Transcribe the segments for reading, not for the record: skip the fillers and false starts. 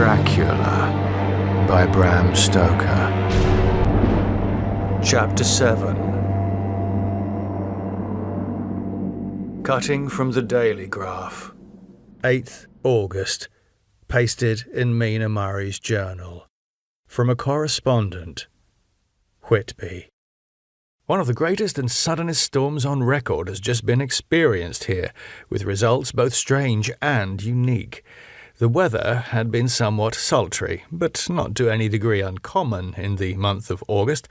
Dracula by Bram Stoker. Chapter 7. Cutting from the Daily Graph. 8th August. Pasted in Mina Murray's journal. From a correspondent. Whitby. One of the greatest and suddenest storms on record has just been experienced here, with results both strange and unique. The weather had been somewhat sultry, but not to any degree uncommon in the month of August.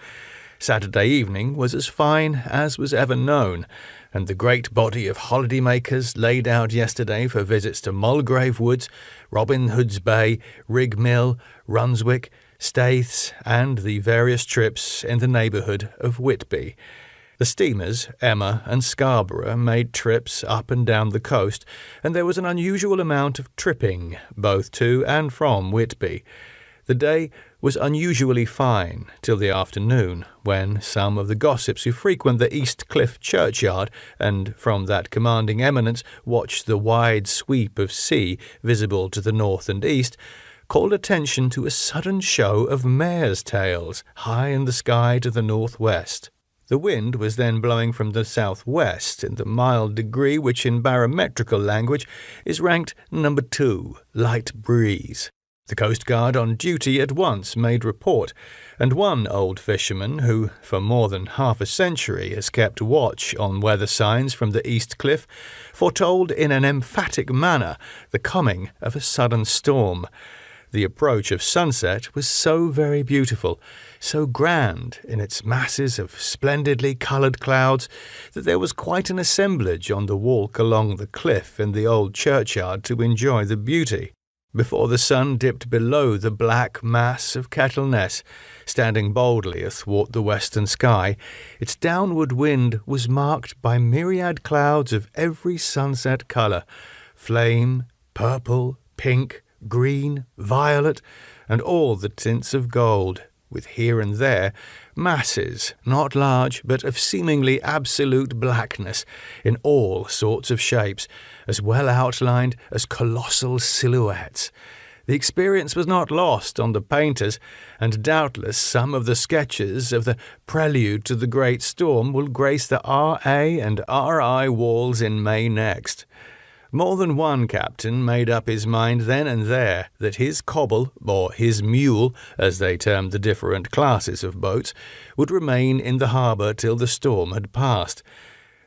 Saturday evening was as fine as was ever known, and the great body of holiday-makers laid out yesterday for visits to Mulgrave Woods, Robin Hood's Bay, Rig Mill, Runswick, Staithes, and the various trips in the neighbourhood of Whitby. The steamers, Emma and Scarborough, made trips up and down the coast, and there was an unusual amount of tripping, both to and from Whitby. The day was unusually fine till the afternoon, when some of the gossips who frequent the East Cliff churchyard, and from that commanding eminence watch the wide sweep of sea visible to the north and east, called attention to a sudden show of mares' tails high in the sky to the northwest. The wind was then blowing from the southwest in the mild degree which in barometrical language is ranked number 2, light breeze. The Coast Guard on duty at once made report, and one old fisherman who for more than half a century has kept watch on weather signs from the East Cliff foretold in an emphatic manner the coming of a sudden storm. The approach of sunset was so very beautiful, so grand in its masses of splendidly coloured clouds, that there was quite an assemblage on the walk along the cliff in the old churchyard to enjoy the beauty. Before the sun dipped below the black mass of Kettleness, standing boldly athwart the western sky, its downward wind was marked by myriad clouds of every sunset colour, flame, purple, pink, green, violet, and all the tints of gold, with here and there masses, not large, but of seemingly absolute blackness, in all sorts of shapes, as well outlined as colossal silhouettes. The experience was not lost on the painters, and doubtless some of the sketches of the prelude to the great storm will grace the R.A. and R.I. walls in May next. More than one captain made up his mind then and there that his cobble, or his mule, as they termed the different classes of boats, would remain in the harbour till the storm had passed.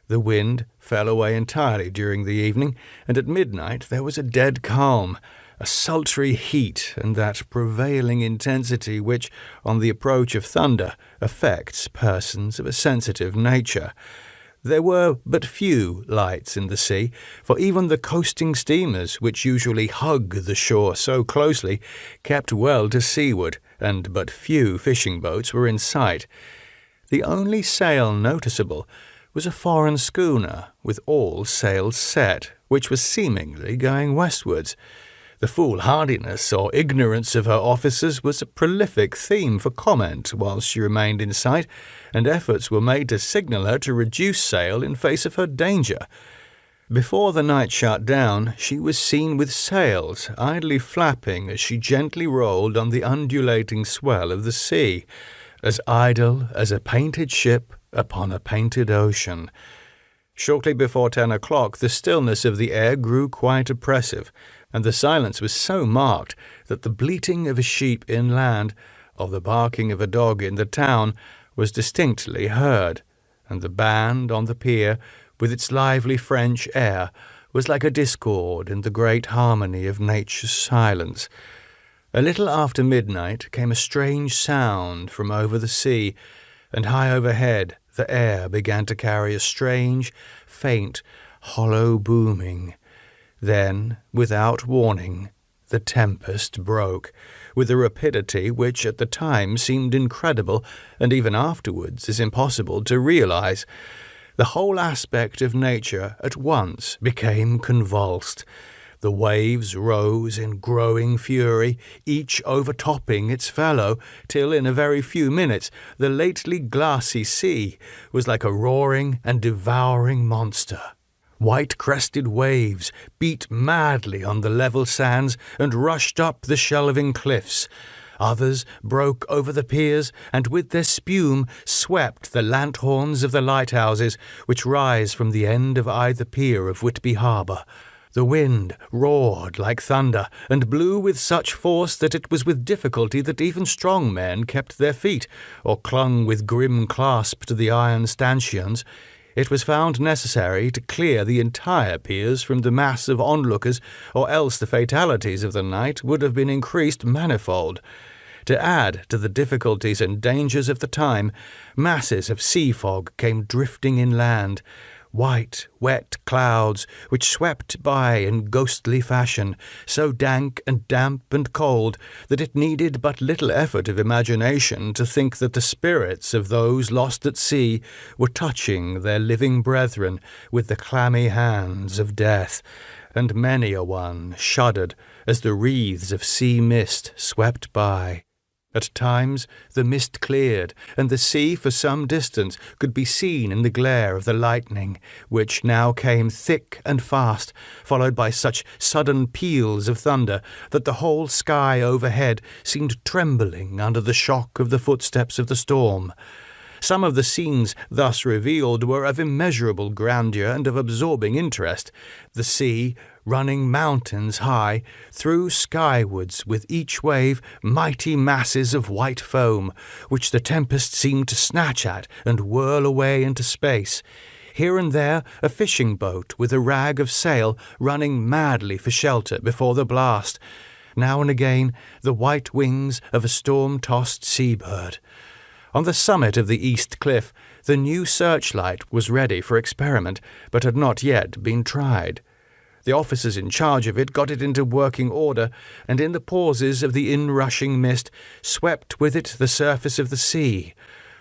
The wind fell away entirely during the evening, and at midnight there was a dead calm, a sultry heat, and that prevailing intensity which, on the approach of thunder, affects persons of a sensitive nature. There were but few lights in the sea, for even the coasting steamers, which usually hug the shore so closely, kept well to seaward, and but few fishing boats were in sight. The only sail noticeable was a foreign schooner, with all sails set, which was seemingly going westwards. The foolhardiness or ignorance of her officers was a prolific theme for comment whilst she remained in sight, and efforts were made to signal her to reduce sail in face of her danger. Before the night shut down, she was seen with sails idly flapping as she gently rolled on the undulating swell of the sea, as idle as a painted ship upon a painted ocean. Shortly before 10 o'clock, the stillness of the air grew quite oppressive, and the silence was so marked that the bleating of a sheep inland, or the barking of a dog in the town, was distinctly heard, and the band on the pier, with its lively French air, was like a discord in the great harmony of nature's silence. A little after midnight came a strange sound from over the sea, and high overhead the air began to carry a strange, faint, hollow booming. Then, without warning, the tempest broke, with a rapidity which at the time seemed incredible, and even afterwards is impossible to realize. The whole aspect of nature at once became convulsed. The waves rose in growing fury, each overtopping its fellow, till in a very few minutes the lately glassy sea was like a roaring and devouring monster. White-crested waves beat madly on the level sands and rushed up the shelving cliffs. Others broke over the piers and with their spume swept the lanthorns of the lighthouses which rise from the end of either pier of Whitby Harbour. The wind roared like thunder and blew with such force that it was with difficulty that even strong men kept their feet, or clung with grim clasp to the iron stanchions. It was found necessary to clear the entire piers from the mass of onlookers, or else the fatalities of the night would have been increased manifold. To add to the difficulties and dangers of the time, masses of sea fog came drifting inland, white, wet clouds which swept by in ghostly fashion, so dank and damp and cold that it needed but little effort of imagination to think that the spirits of those lost at sea were touching their living brethren with the clammy hands of death, and many a one shuddered as the wreaths of sea mist swept by. At times the mist cleared, and the sea for some distance could be seen in the glare of the lightning, which now came thick and fast, followed by such sudden peals of thunder that the whole sky overhead seemed trembling under the shock of the footsteps of the storm. Some of the scenes thus revealed were of immeasurable grandeur and of absorbing interest. The sea, running mountains high, threw skywards with each wave mighty masses of white foam, which the tempest seemed to snatch at and whirl away into space. Here and there a fishing boat with a rag of sail running madly for shelter before the blast. Now and again the white wings of a storm-tossed seabird. On the summit of the east cliff, the new searchlight was ready for experiment, but had not yet been tried. The officers in charge of it got it into working order, and in the pauses of the inrushing mist swept with it the surface of the sea.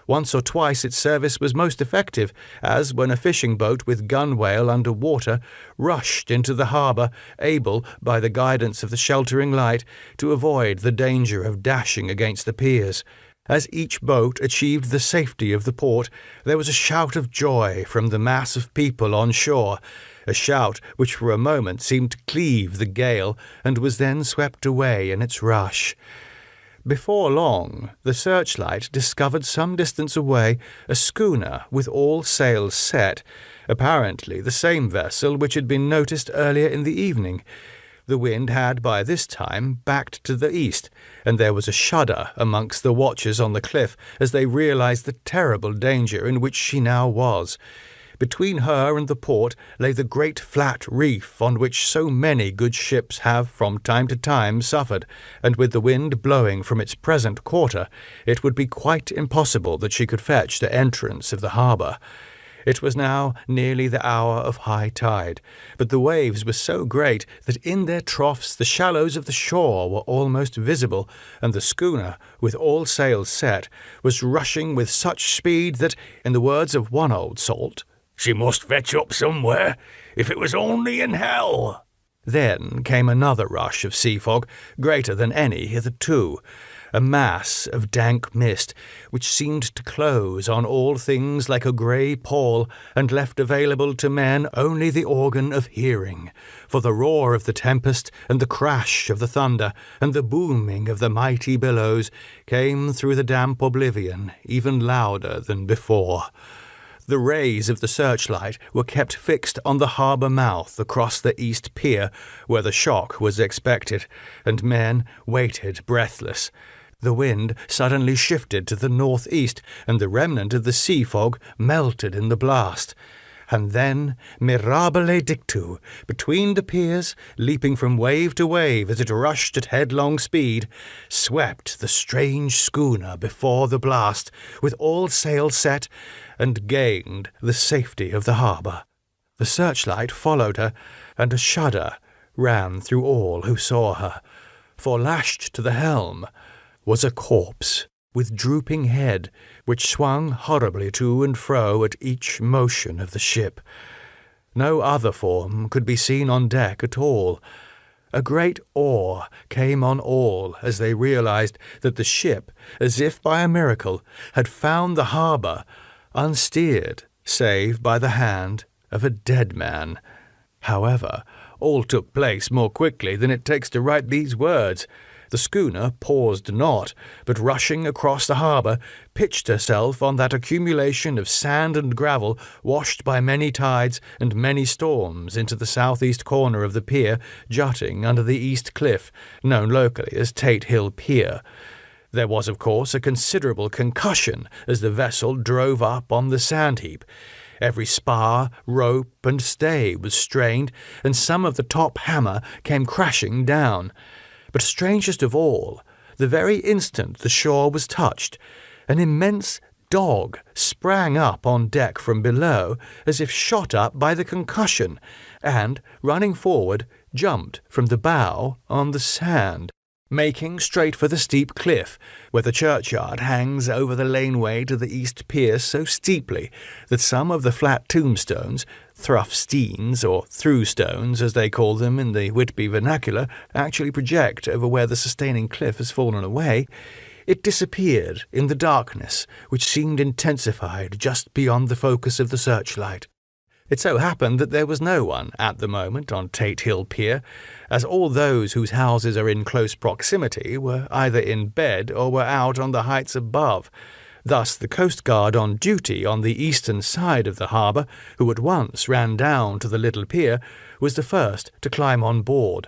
Once or twice its service was most effective, as when a fishing boat with gunwale under water rushed into the harbour, able, by the guidance of the sheltering light, to avoid the danger of dashing against the piers. As each boat achieved the safety of the port, there was a shout of joy from the mass of people on shore, a shout which for a moment seemed to cleave the gale and was then swept away in its rush. Before long, the searchlight discovered some distance away a schooner with all sails set, apparently the same vessel which had been noticed earlier in the evening. The wind had by this time backed to the east, and there was a shudder amongst the watchers on the cliff as they realized the terrible danger in which she now was. Between her and the port lay the great flat reef on which so many good ships have from time to time suffered, and with the wind blowing from its present quarter, it would be quite impossible that she could fetch the entrance of the harbour. It was now nearly the hour of high tide, but the waves were so great that in their troughs the shallows of the shore were almost visible, and the schooner, with all sails set, was rushing with such speed that, in the words of one old salt, "She must fetch up somewhere, if it was only in hell." Then came another rush of sea fog, greater than any hitherto, a mass of dank mist, which seemed to close on all things like a grey pall, and left available to men only the organ of hearing, for the roar of the tempest and the crash of the thunder and the booming of the mighty billows came through the damp oblivion even louder than before. The rays of the searchlight were kept fixed on the harbour mouth across the east pier, where the shock was expected, and men waited breathless. The wind suddenly shifted to the northeast, and the remnant of the sea fog melted in the blast. And then, mirabile dictu, between the piers, leaping from wave to wave as it rushed at headlong speed, swept the strange schooner before the blast, with all sail set, and gained the safety of the harbour. The searchlight followed her, and a shudder ran through all who saw her, for lashed to the helm was a corpse with drooping head, which swung horribly to and fro at each motion of the ship. No other form could be seen on deck at all. A great awe came on all as they realized that the ship, as if by a miracle, had found the harbour, unsteered save by the hand of a dead man. However, all took place more quickly than it takes to write these words. The schooner paused not, but rushing across the harbour, pitched herself on that accumulation of sand and gravel washed by many tides and many storms into the southeast corner of the pier, jutting under the east cliff, known locally as Tate Hill Pier. There was, of course, a considerable concussion as the vessel drove up on the sand heap. Every spar, rope, and stay was strained, and some of the top hammer came crashing down. But strangest of all, the very instant the shore was touched, an immense dog sprang up on deck from below as if shot up by the concussion, and, running forward, jumped from the bow on the sand, making straight for the steep cliff, where the churchyard hangs over the laneway to the east pier so steeply that some of the flat tombstones, thruff-steens, or through-stones as they call them in the Whitby vernacular, actually project over where the sustaining cliff has fallen away. It disappeared in the darkness, which seemed intensified just beyond the focus of the searchlight. It so happened that there was no one at the moment on Tate Hill Pier, as all those whose houses are in close proximity were either in bed or were out on the heights above. Thus the Coast Guard on duty on the eastern side of the harbour, who at once ran down to the little pier, was the first to climb on board.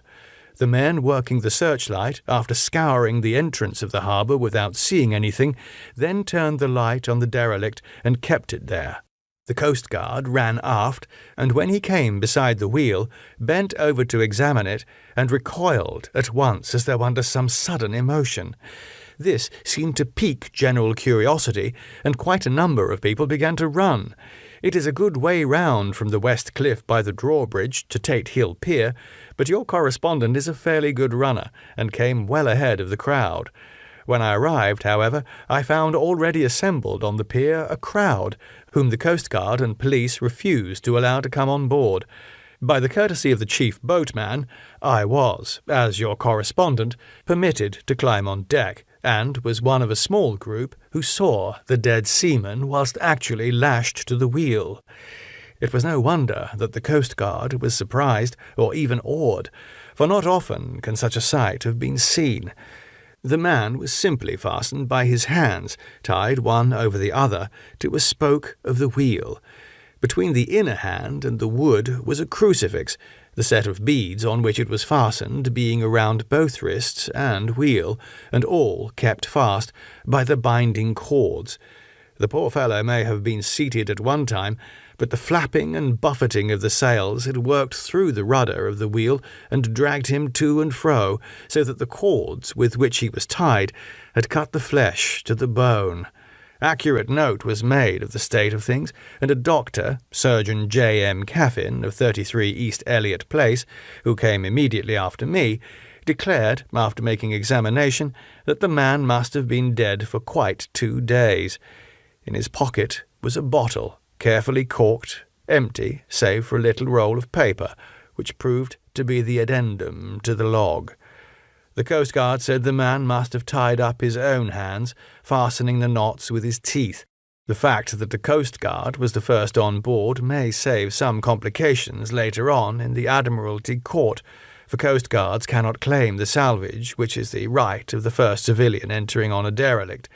The men working the searchlight, after scouring the entrance of the harbour without seeing anything, then turned the light on the derelict and kept it there. The Coast Guard ran aft, and when he came beside the wheel, bent over to examine it, and recoiled at once as though under some sudden emotion. This seemed to pique general curiosity, and quite a number of people began to run. It is a good way round from the west cliff by the drawbridge to Tate Hill Pier, but your correspondent is a fairly good runner, and came well ahead of the crowd. When I arrived, however, I found already assembled on the pier a crowd, whom the Coast Guard and police refused to allow to come on board. By the courtesy of the chief boatman, I was, as your correspondent, permitted to climb on deck, and was one of a small group who saw the dead seaman whilst actually lashed to the wheel. It was no wonder that the Coast Guard was surprised or even awed, for not often can such a sight have been seen. The man was simply fastened by his hands, tied one over the other, to a spoke of the wheel. Between the inner hand and the wood was a crucifix, the set of beads on which it was fastened being around both wrists and wheel, and all kept fast by the binding cords. The poor fellow may have been seated at one time, but the flapping and buffeting of the sails had worked through the rudder of the wheel and dragged him to and fro, so that the cords with which he was tied had cut the flesh to the bone. Accurate note was made of the state of things, and a doctor, Surgeon J.M. Caffin of 33 East Elliot Place, who came immediately after me, declared, after making examination, that the man must have been dead for quite 2 days. In his pocket was a bottle, carefully corked, empty, save for a little roll of paper, which proved to be the addendum to the log. The Coast Guard said the man must have tied up his own hands, fastening the knots with his teeth. The fact that the Coast Guard was the first on board may save some complications later on in the Admiralty Court, for Coast Guards cannot claim the salvage, which is the right of the first civilian entering on a derelict.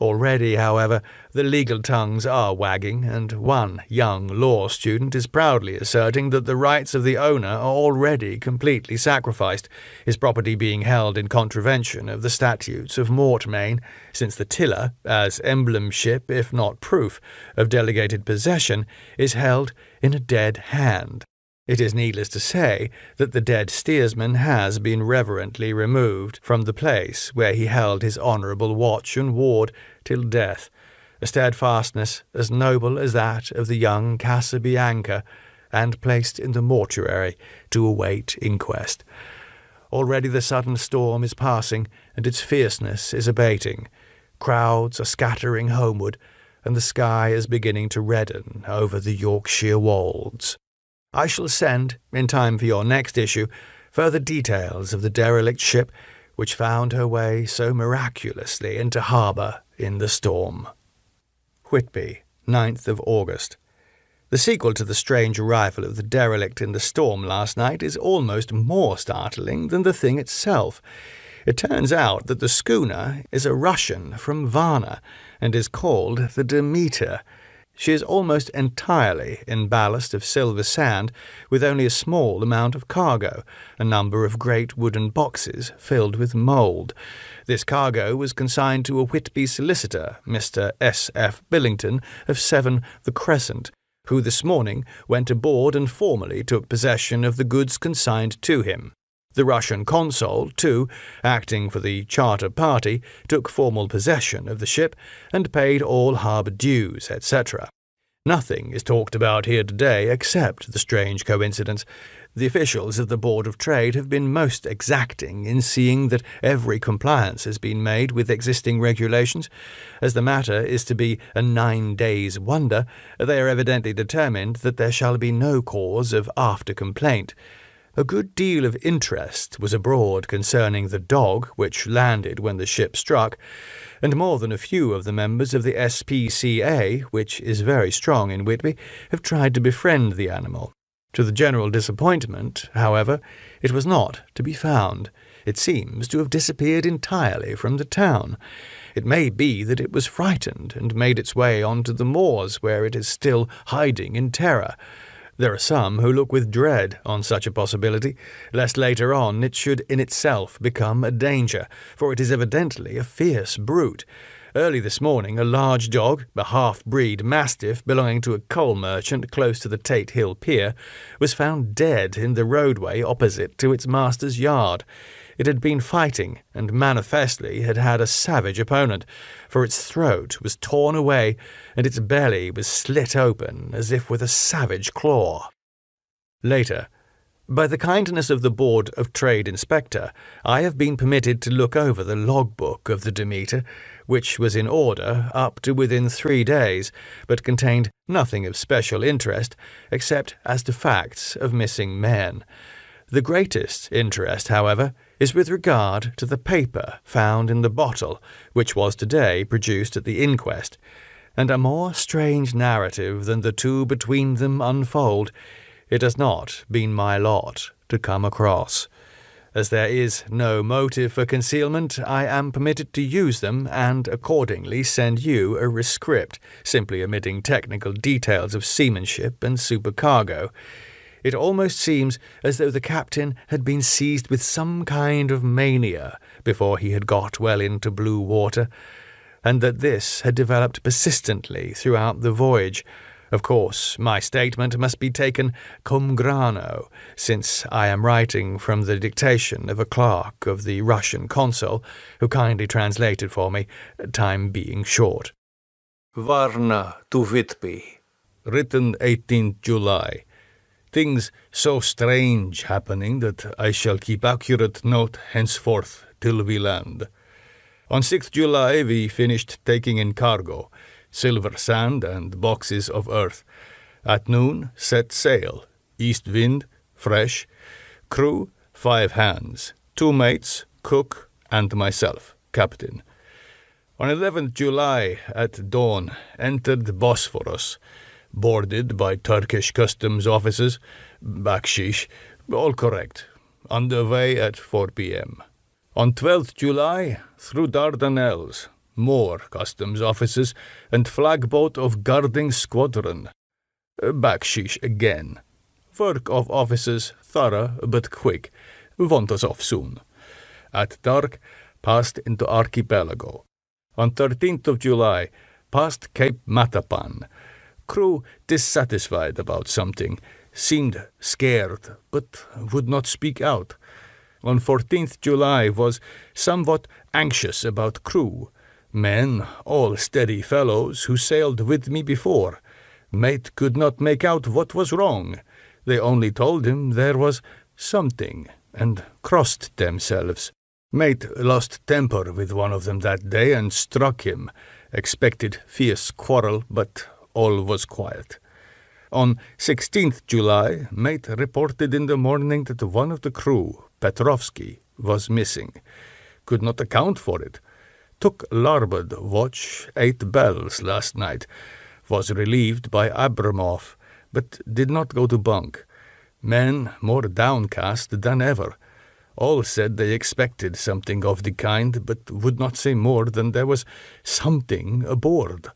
Already, however, the legal tongues are wagging, and one young law student is proudly asserting that the rights of the owner are already completely sacrificed, his property being held in contravention of the statutes of Mortmain, since the tiller, as emblem ship, if not proof, of delegated possession, is held in a dead hand. It is needless to say that the dead steersman has been reverently removed from the place where he held his honourable watch and ward till death, a steadfastness as noble as that of the young Casabianca, and placed in the mortuary to await inquest. Already the sudden storm is passing, and its fierceness is abating. Crowds are scattering homeward, and the sky is beginning to redden over the Yorkshire wolds. I shall send, in time for your next issue, further details of the derelict ship which found her way so miraculously into harbour in the storm. Whitby, 9th of August. The sequel to the strange arrival of the derelict in the storm last night is almost more startling than the thing itself. It turns out that the schooner is a Russian from Varna and is called the Demeter. She is almost entirely in ballast of silver sand, with only a small amount of cargo, a number of great wooden boxes filled with mould. This cargo was consigned to a Whitby solicitor, Mr. S. F. Billington, of 7 The Crescent, who this morning went aboard and formally took possession of the goods consigned to him. The Russian consul, too, acting for the charter party, took formal possession of the ship and paid all harbour dues, etc. Nothing is talked about here today except the strange coincidence. The officials of the Board of Trade have been most exacting in seeing that every compliance has been made with existing regulations. As the matter is to be a 9 days' wonder, they are evidently determined that there shall be no cause of after-complaint. A good deal of interest was abroad concerning the dog which landed when the ship struck, and more than a few of the members of the SPCA, which is very strong in Whitby, have tried to befriend the animal. To the general disappointment, however, it was not to be found. It seems to have disappeared entirely from the town. It may be that it was frightened and made its way onto the moors, where it is still hiding in terror. There are some who look with dread on such a possibility, lest later on it should in itself become a danger, for it is evidently a fierce brute. Early this morning, a large dog, a half-breed mastiff belonging to a coal merchant close to the Tate Hill Pier, was found dead in the roadway opposite to its master's yard. It had been fighting, and manifestly had had a savage opponent, for its throat was torn away, and its belly was slit open as if with a savage claw. Later, by the kindness of the Board of Trade Inspector, I have been permitted to look over the logbook of the Demeter, which was in order up to within 3 days, but contained nothing of special interest except as to facts of missing men. The greatest interest, however, is with regard to the paper found in the bottle, which was today produced at the inquest, and a more strange narrative than the two between them unfold it has not been my lot to come across. As there is no motive for concealment, I am permitted to use them and accordingly send you a rescript, simply omitting technical details of seamanship and supercargo. It almost seems as though the captain had been seized with some kind of mania before he had got well into blue water, and that this had developed persistently throughout the voyage. Of course, my statement must be taken cum grano, since I am writing from the dictation of a clerk of the Russian consul, who kindly translated for me, time being short. Varna to Whitby. Written 18th July. Things so strange happening that I shall keep accurate note henceforth till we land. On 6th July we finished taking in cargo, silver sand and boxes of earth. At noon set sail, east wind, fresh, crew 5 hands, 2 mates, cook, and myself, captain. On 11th July at dawn entered Bosphorus, boarded by Turkish customs officers, bakshish, all correct, underway at 4 p.m. On 12th July, through Dardanelles, more customs officers and flagboat of guarding squadron. Bakshish again. Work of officers thorough but quick. Want us off soon. At dark, passed into archipelago. On 13th of July, past Cape Matapan. Crew dissatisfied about something, seemed scared, but would not speak out. On 14th July was somewhat anxious about crew. Men, all steady fellows who sailed with me before. Mate could not make out what was wrong. They only told him there was something, and crossed themselves. Mate lost temper with one of them that day and struck him. Expected fierce quarrel, but all was quiet. On 16th July, mate reported in the morning that one of the crew, Petrovsky, was missing. Could not account for it. Took larboard watch 8 bells last night. Was relieved by Abramov. but did not go to bunk. Men more downcast than ever. All said they expected something of the kind, but would not say more than there was something aboard.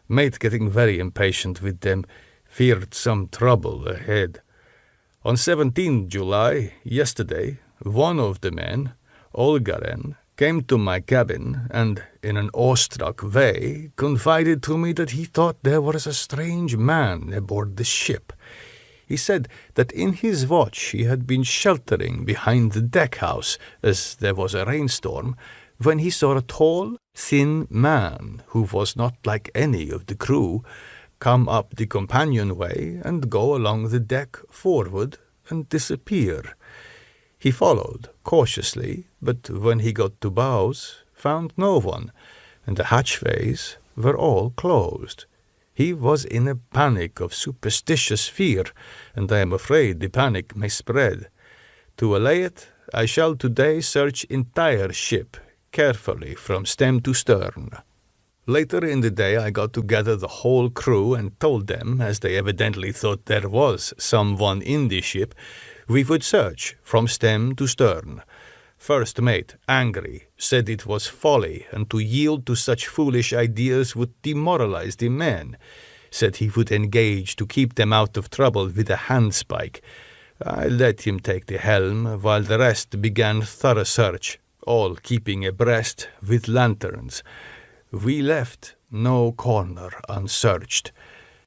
Mate, getting very impatient with them, feared some trouble ahead. On 17 July, yesterday, one of the men, Olgaren, came to my cabin and, in an awestruck way, confided to me that he thought there was a strange man aboard the ship. He said that in his watch he had been sheltering behind the deck-house, as there was a rainstorm, when he saw a tall, thin man, who was not like any of the crew, come up the companionway and go along the deck forward and disappear. He followed, cautiously, but when he got to bows, found no one, and the hatchways were all closed. He was in a panic of superstitious fear, and I am afraid the panic may spread. To allay it, I shall today search entire ship, carefully from stem to stern. Later in the day I got together the whole crew and told them, as they evidently thought there was someone in the ship, we would search from stem to stern. First mate, angry, said it was folly, and to yield to such foolish ideas would demoralize the men. Said he would engage to keep them out of trouble with a handspike. I let him take the helm, while the rest began thorough search, all keeping abreast with lanterns. We left no corner unsearched.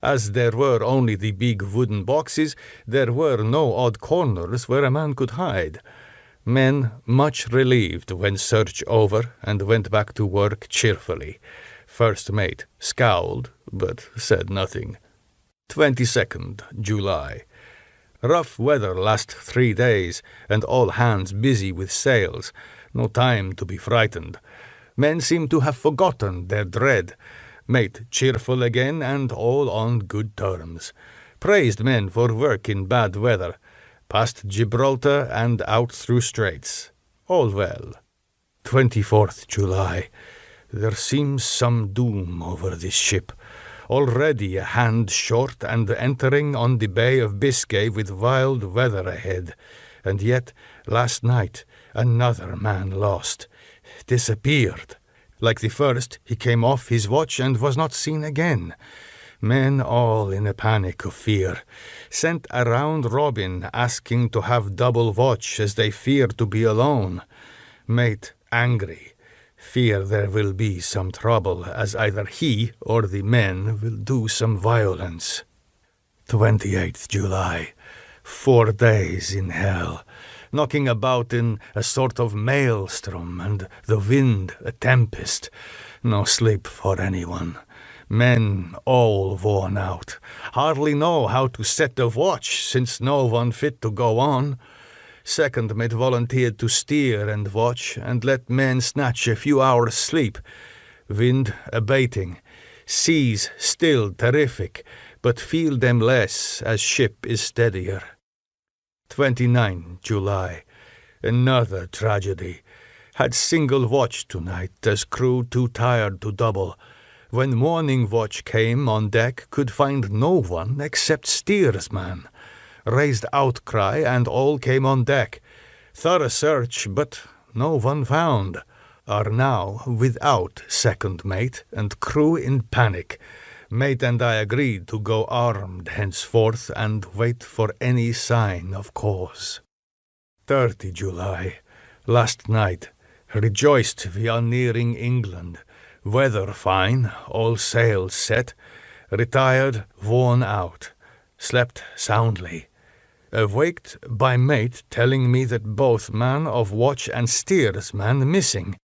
As there were only the big wooden boxes, there were no odd corners where a man could hide. Men much relieved when search over, and went back to work cheerfully. First mate scowled, but said nothing. 22nd July. Rough weather last 3 days, and all hands busy with sails. No time to be frightened. Men seem to have forgotten their dread. Mate cheerful again, and all on good terms. Praised men for work in bad weather. Past Gibraltar and out through straits. All well. 24th July. There seems some doom over this ship. Already a hand short and entering on the Bay of Biscay with wild weather ahead. And yet, last night, another man lost. Disappeared. Like the first, he came off his watch and was not seen again. Men all in a panic of fear. Sent a round robin asking to have double watch as they fear to be alone. Mate angry. Fear there will be some trouble as either he or the men will do some violence. 28th July. 4 days in hell. Knocking about in a sort of maelstrom, and the wind a tempest. No sleep for anyone. Men all worn out. Hardly know how to set a watch, since no one fit to go on. Second mate volunteered to steer and watch, and let men snatch a few hours' sleep. Wind abating. Seas still terrific, but feel them less as ship is steadier. 29 July. Another tragedy. Had single watch tonight, as crew too tired to double. When morning watch came on deck, could find no one except steersman. Raised outcry, and all came on deck. Thorough search, but no one found. Are now without second mate, and crew in panic. Mate and I agreed to go armed henceforth, and wait for any sign of cause. 30 July. Last night. Rejoiced we are nearing England. Weather fine, all sails set. Retired, worn out. Slept soundly. Awaked by mate telling me that both man of watch and steersman missing.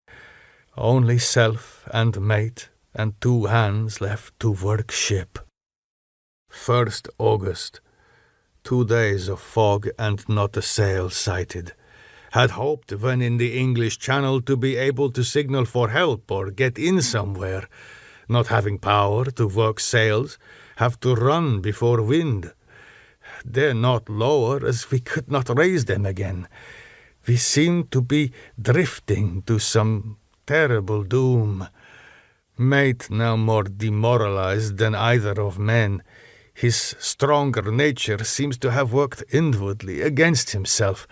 Only self and mate and 2 hands left to work ship. 1st August. 2 days of fog and not a sail sighted. Had hoped when in the English Channel to be able to signal for help or get in somewhere. Not having power to work sails, have to run before wind. Dare not lower as we could not raise them again. We seemed to be drifting to some terrible doom. Mate now more demoralized than either of men. His stronger nature seems to have worked inwardly against himself.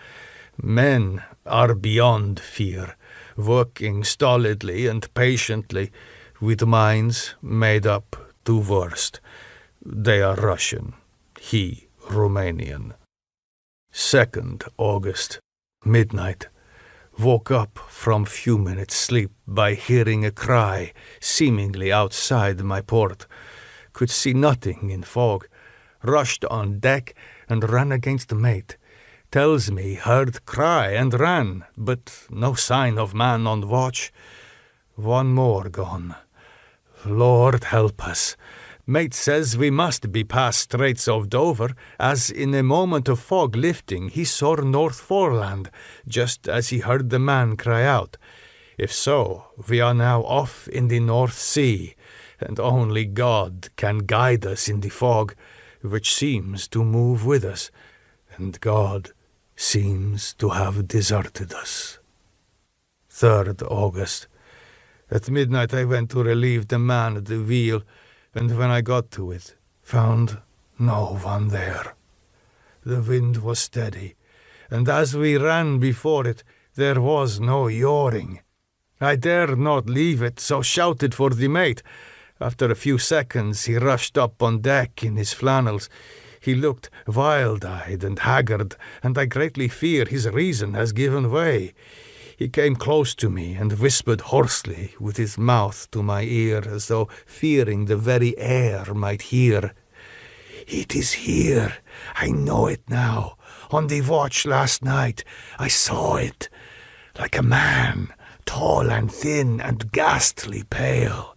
Men are beyond fear, working stolidly and patiently, with minds made up to worst. They are Russian, he Romanian. 2nd August, midnight. Woke up from few minutes' sleep by hearing a cry, seemingly outside my port. Could see nothing in fog. Rushed on deck and ran against the mate. Tells me heard cry and ran, but no sign of man on watch. One more gone. Lord help us. Mate says we must be past Straits of Dover, as in a moment of fog lifting he saw North Foreland, just as he heard the man cry out. If so, we are now off in the North Sea, and only God can guide us in the fog, which seems to move with us, and God seems to have deserted us. 3rd August. At midnight I went to relieve the man at the wheel, and when I got to it, found no one there. The wind was steady, and as we ran before it, there was no yawing. I dared not leave it, so shouted for the mate. After a few seconds he rushed up on deck in his flannels. He looked wild-eyed and haggard, and I greatly fear his reason has given way. He came close to me and whispered hoarsely with his mouth to my ear, as though fearing the very air might hear. "It is here. I know it now. On the watch last night, I saw it. Like a man, tall and thin and ghastly pale.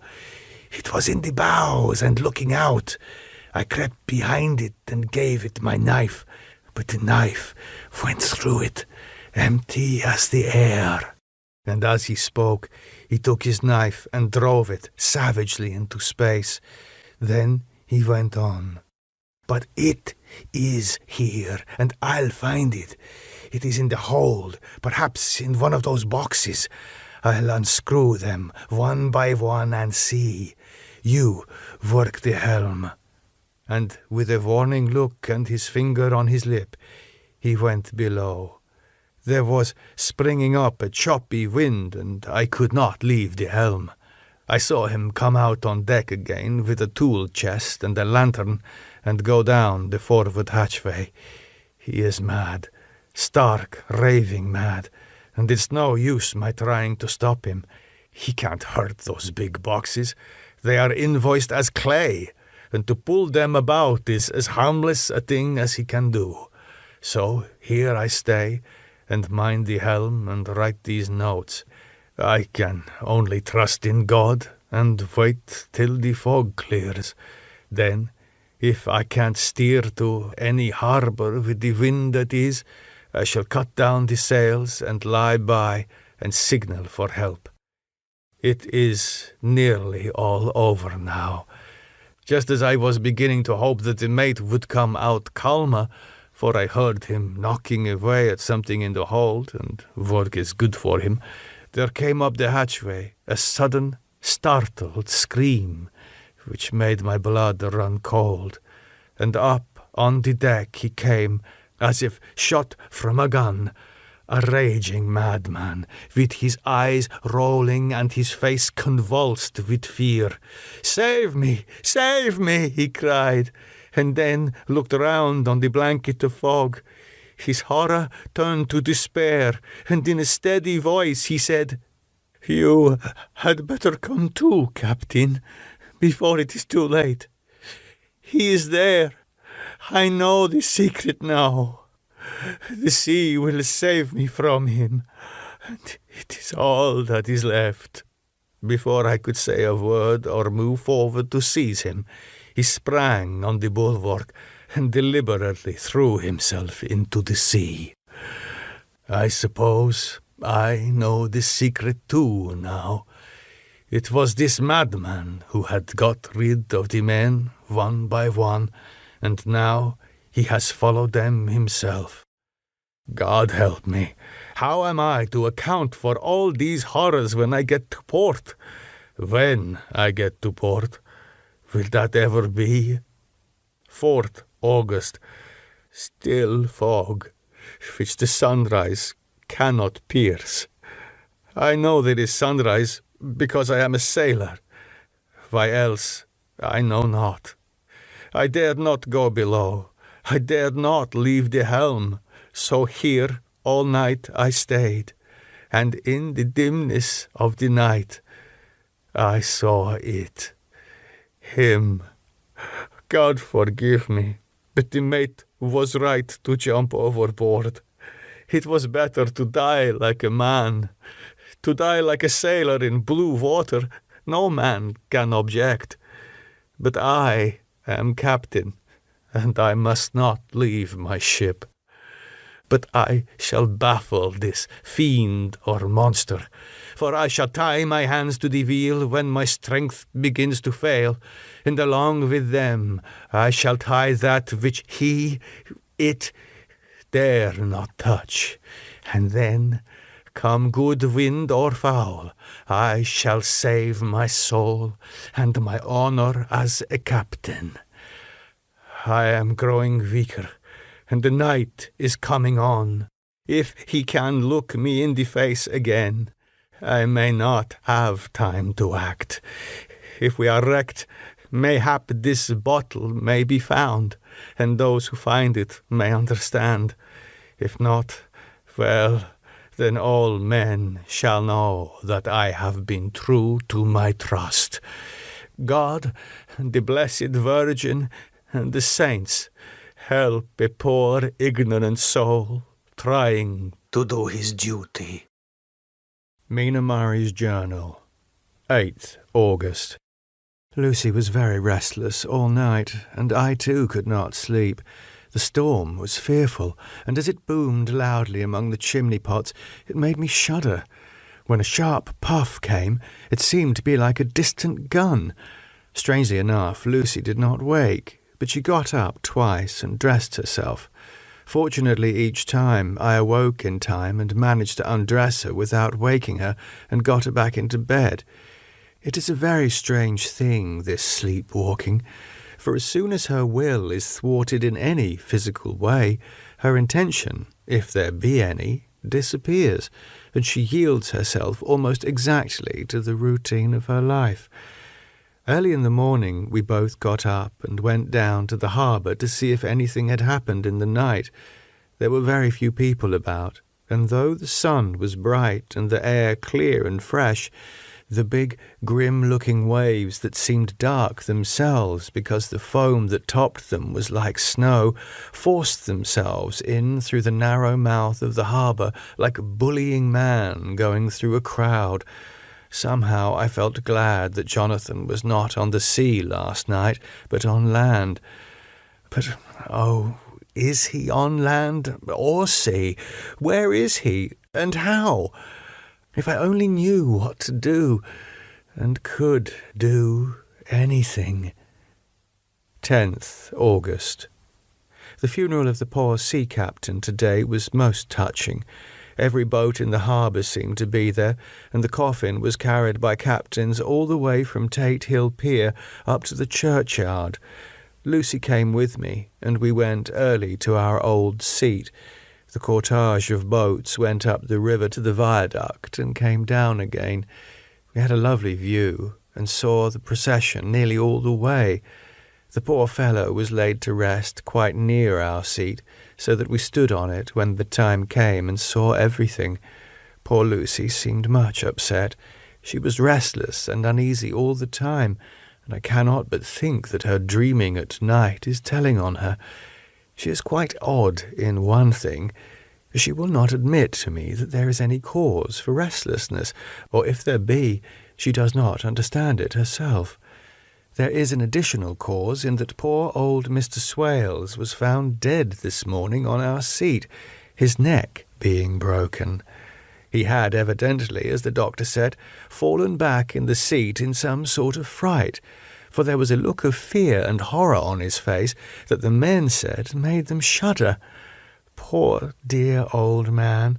It was in the bows and looking out. I crept behind it and gave it my knife, but the knife went through it, empty as the air." And as he spoke, he took his knife and drove it savagely into space. Then he went on. "But it is here, and I'll find it. It is in the hold, perhaps in one of those boxes. I'll unscrew them one by one and see. You work the helm." And with a warning look and his finger on his lip, he went below. There was springing up a choppy wind, and I could not leave the helm. I saw him come out on deck again with a tool chest and a lantern, and go down the forward hatchway. He is mad, stark, raving mad, and it's no use my trying to stop him. He can't hurt those big boxes. They are invoiced as clay, and to pull them about is as harmless a thing as he can do. So here I stay, and mind the helm and write these notes. I can only trust in God and wait till the fog clears. Then, if I can't steer to any harbour with the wind that is, I shall cut down the sails and lie by and signal for help. It is nearly all over now. Just as I was beginning to hope that the mate would come out calmer, for I heard him knocking away at something in the hold, and work is good for him, there came up the hatchway a sudden, startled scream, which made my blood run cold, and up on the deck he came, as if shot from a gun, a raging madman, with his eyes rolling and his face convulsed with fear. Save me! He cried, and then looked round on the blanket of fog. His horror turned to despair, and in a steady voice he said, "You had better come too, Captain, before it is too late. He is there. I know the secret now. The sea will save me from him, and it is all that is left." Before I could say a word or move forward to seize him, he sprang on the bulwark and deliberately threw himself into the sea. I suppose I know the secret too now. It was this madman who had got rid of the men one by one, and now he has followed them himself. God help me, how am I to account for all these horrors when I get to port? When I get to port, will that ever be? 4th August. Still fog, which the sunrise cannot pierce. I know there is sunrise because I am a sailor. Why else, I know not. I dared not go below. I dared not leave the helm. So here all night I stayed, and in the dimness of the night I saw it. Him. God forgive me, but the mate was right to jump overboard. It was better to die like a man. To die like a sailor in blue water, no man can object. But I am captain, and I must not leave my ship. But I shall baffle this fiend or monster, for I shall tie my hands to the wheel when my strength begins to fail, and along with them I shall tie that which it dare not touch, and then, come good wind or foul, I shall save my soul and my honor as a captain. I am growing weaker, and the night is coming on. If he can look me in the face again, I may not have time to act. If we are wrecked, mayhap this bottle may be found, and those who find it may understand. If not, well, then all men shall know that I have been true to my trust. God, the Blessed Virgin, and the saints help a poor ignorant soul trying to do his duty. Mina Mari's Journal, 8th August. Lucy was very restless all night, and I too could not sleep. The storm was fearful, and as it boomed loudly among the chimney pots, it made me shudder. When a sharp puff came, it seemed to be like a distant gun. Strangely enough, Lucy did not wake, but she got up twice and dressed herself. Fortunately, each time I awoke in time and managed to undress her without waking her and got her back into bed. It is a very strange thing, this sleepwalking, for as soon as her will is thwarted in any physical way, her intention, if there be any, disappears, and she yields herself almost exactly to the routine of her life. Early in the morning we both got up and went down to the harbour to see if anything had happened in the night. There were very few people about, and though the sun was bright and the air clear and fresh, the big, grim-looking waves that seemed dark themselves because the foam that topped them was like snow forced themselves in through the narrow mouth of the harbour like a bullying man going through a crowd. Somehow I felt glad that Jonathan was not on the sea last night, but on land. But, oh, is he on land or sea? Where is he, and how? If I only knew what to do, and could do anything. 10th August. The funeral of the poor sea captain today was most touching. Every boat in the harbour seemed to be there, and the coffin was carried by captains all the way from Tate Hill Pier up to the churchyard. Lucy came with me, and we went early to our old seat. The cortege of boats went up the river to the viaduct and came down again. We had a lovely view, and saw the procession nearly all the way. The poor fellow was laid to rest quite near our seat, so that we stood on it when the time came and saw everything. Poor Lucy seemed much upset. She was restless and uneasy all the time, and I cannot but think that her dreaming at night is telling on her. She is quite odd in one thing. She will not admit to me that there is any cause for restlessness, or if there be, she does not understand it herself. There is an additional cause in that poor old Mr. Swales was found dead this morning on our seat, his neck being broken. He had evidently, as the doctor said, fallen back in the seat in some sort of fright, for there was a look of fear and horror on his face that the men said made them shudder. Poor dear old man!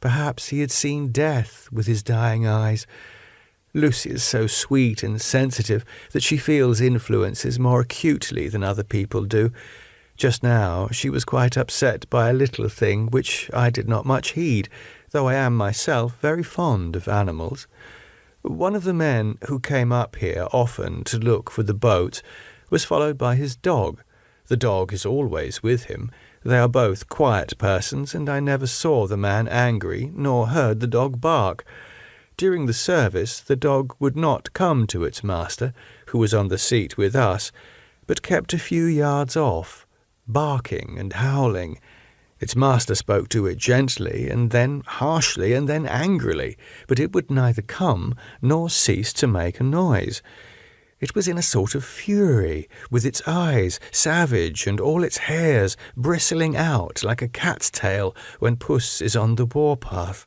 Perhaps he had seen death with his dying eyes. Lucy is so sweet and sensitive that she feels influences more acutely than other people do. Just now she was quite upset by a little thing which I did not much heed, though I am myself very fond of animals. One of the men who came up here often to look for the boat was followed by his dog. The dog is always with him. They are both quiet persons, and I never saw the man angry, nor heard the dog bark. During the service, the dog would not come to its master, who was on the seat with us, but kept a few yards off, barking and howling. Its master spoke to it gently, and then harshly, and then angrily, but it would neither come nor cease to make a noise. It was in a sort of fury, with its eyes savage and all its hairs bristling out like a cat's tail when puss is on the warpath.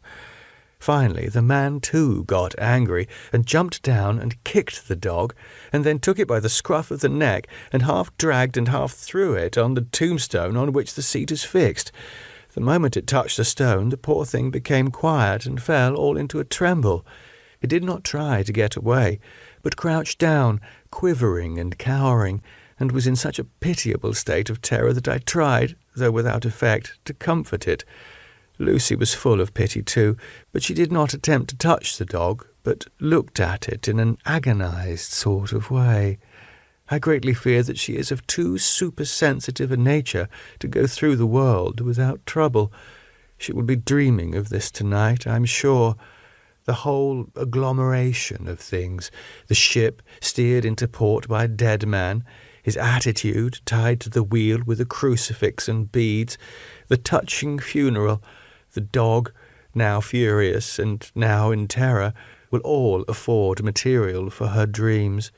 Finally, the man too got angry and jumped down and kicked the dog, and then took it by the scruff of the neck and half dragged and half threw it on the tombstone on which the seat is fixed. The moment it touched the stone, the poor thing became quiet and fell all into a tremble. It did not try to get away, but crouched down, quivering and cowering, and was in such a pitiable state of terror that I tried, though without effect, to comfort it. Lucy was full of pity too, but she did not attempt to touch the dog, but looked at it in an agonized sort of way. I greatly fear that she is of too supersensitive a nature to go through the world without trouble. She will be dreaming of this tonight, I'm sure. The whole agglomeration of things, the ship steered into port by a dead man, his attitude tied to the wheel with a crucifix and beads, the touching funeral, the dog, now furious and now in terror, will all afford material for her dreams.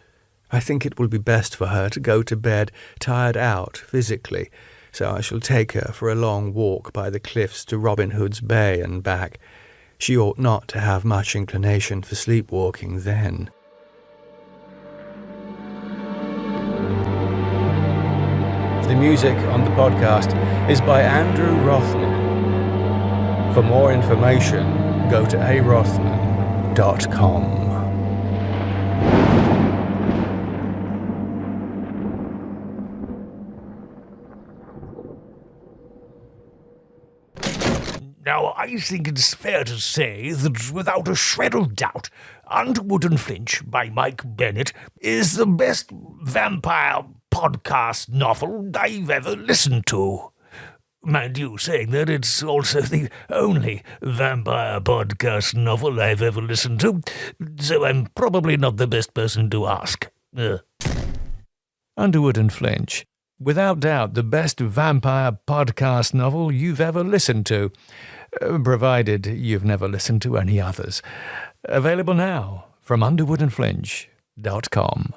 I think it will be best for her to go to bed tired out physically, so I shall take her for a long walk by the cliffs to Robin Hood's Bay and back. She ought not to have much inclination for sleepwalking then. The music on the podcast is by Andrew Rothman. For more information, go to arothman.com. Now, I think it's fair to say that without a shred of doubt, Underwood and Flinch by Mike Bennett is the best vampire podcast novel I've ever listened to. Mind you, saying that, it's also the only vampire podcast novel I've ever listened to, so I'm probably not the best person to ask. Underwood and Flinch. Without doubt, the best vampire podcast novel you've ever listened to, provided you've never listened to any others. Available now from underwoodandflinch.com.